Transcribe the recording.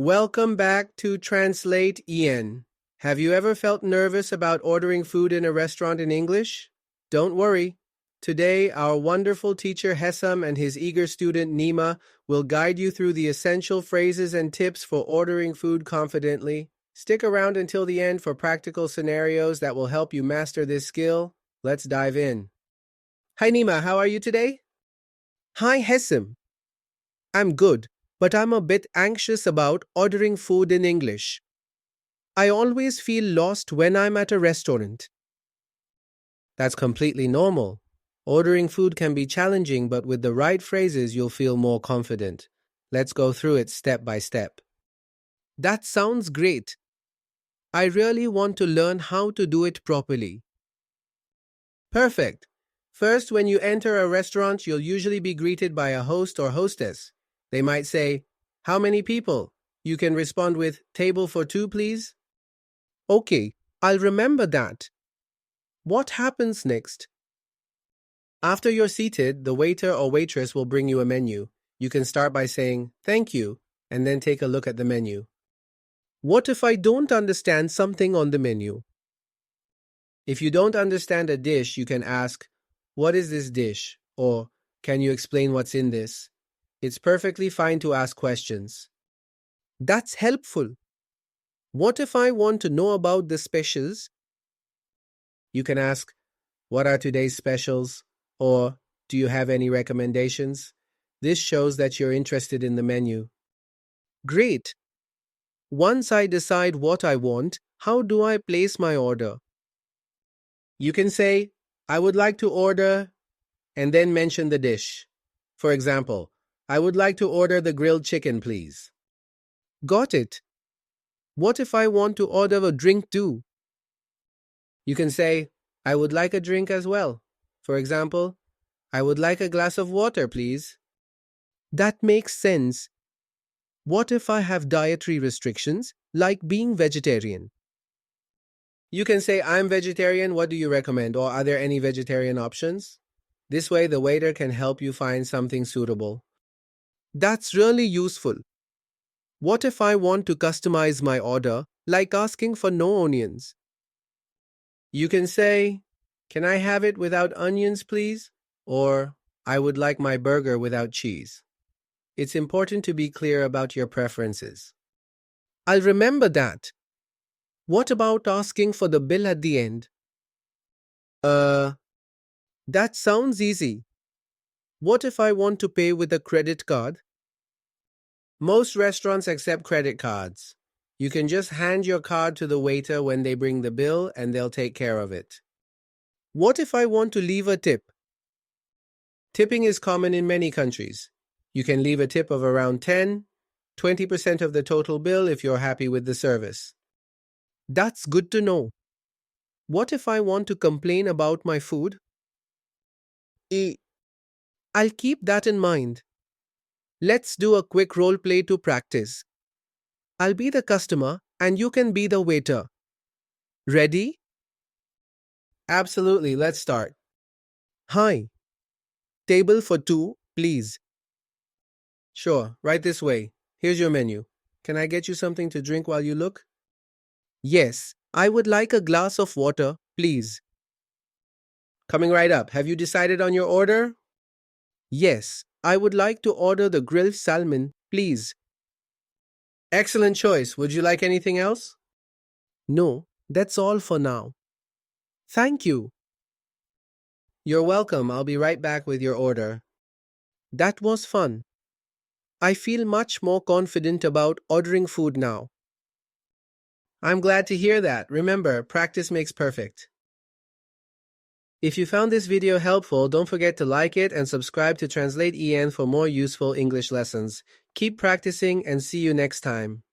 Welcome back to Translate EN. Have you ever felt nervous about ordering food in a restaurant in English? Don't worry. Today, our wonderful teacher Hessam and his eager student Nima will guide you through the essential phrases and tips for ordering food confidently. Stick around until the end for practical scenarios that will help you master this skill. Let's dive in. Hi Nima, how are you today? Hi Hessam. I'm good, but I'm a bit anxious about ordering food in English. I always feel lost when I'm at a restaurant. That's completely normal. Ordering food can be challenging, but with the right phrases, you'll feel more confident. Let's go through it step by step. That sounds great. I really want to learn how to do it properly. Perfect. First, when you enter a restaurant, you'll usually be greeted by a host or hostess. They might say, "How many people?" You can respond with, "Table for two, please." Okay, I'll remember that. What happens next? After you're seated, the waiter or waitress will bring you a menu. You can start by saying, "Thank you," and then take a look at the menu. What if I don't understand something on the menu? If you don't understand a dish, you can ask, "What is this dish?" or "Can you explain what's in this?" It's perfectly fine to ask questions. That's helpful. What if I want to know about the specials? You can ask, "What are today's specials?" or "Do you have any recommendations?" This shows that you're interested in the menu. Great. Once I decide what I want, how do I place my order? You can say, "I would like to order," and then mention the dish. For example, "I would like to order the grilled chicken, please." Got it. What if I want to order a drink too? You can say, "I would like a drink as well." For example, "I would like a glass of water, please." That makes sense. What if I have dietary restrictions, like being vegetarian? You can say, "I'm vegetarian, what do you recommend?" or "Are there any vegetarian options?" This way, the waiter can help you find something suitable. That's really useful. What if I want to customize my order, like asking for no onions? You can say, "Can I have it without onions, please?" or "I would like my burger without cheese." It's important to be clear about your preferences. I'll remember that. What about asking for the bill at the end? That sounds easy. What if I want to pay with a credit card? Most restaurants accept credit cards. You can just hand your card to the waiter when they bring the bill and they'll take care of it. What if I want to leave a tip? Tipping is common in many countries. You can leave a tip of around 20% of the total bill if you're happy with the service. That's good to know. What if I want to complain about my food? I'll keep that in mind. Let's do a quick role play to practice. I'll be the customer and you can be the waiter. Ready? Absolutely, let's start. Hi. Table for two, please. Sure, right this way. Here's your menu. Can I get you something to drink while you look? Yes, I would like a glass of water, please. Coming right up. Have you decided on your order? Yes, I would like to order the grilled salmon, please. Excellent choice. Would you like anything else? No, that's all for now. Thank you. You're welcome. I'll be right back with your order. That was fun. I feel much more confident about ordering food now. I'm glad to hear that. Remember, practice makes perfect. If you found this video helpful, don't forget to like it and subscribe to Translate EN for more useful English lessons. Keep practicing and see you next time.